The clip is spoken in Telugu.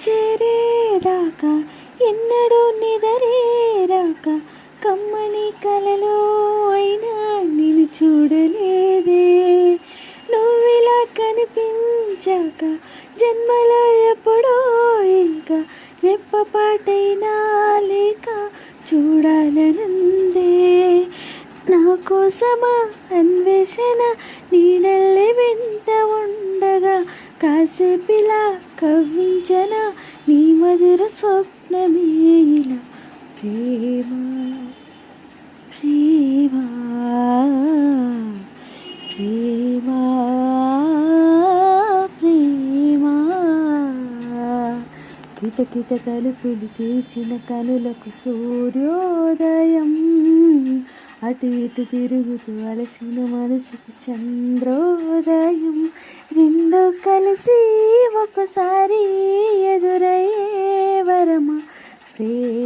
చేరేదాకా ఎన్నడూ నిదరేరాక కమ్మని కలలో అయినా నిన్ను చూడలేదే. నువ్విలా కనిపించాక జన్మలో ఎప్పుడో ఇంకా రెప్పపాటైనా లేక చూడాలనుందే. నా కోసమా అన్వేషణ నీడల్లే వెంట ఉండగా కాసేపిలా కవ్వించన నీ మధుర స్వప్నమే ఇలా. ప్రేమ ప్రేమ ప్రేమ ప్రేమ కిటకిట తలుపులు తీసిన కనులకు సూర్యోదయం. అటు ఇటు తిరుగుతూ అలసిన మనసుకు చంద్రోదయం. రెండు కలిసి ఒకసారి ఎదురయ్యే వరమ ప్రేమ.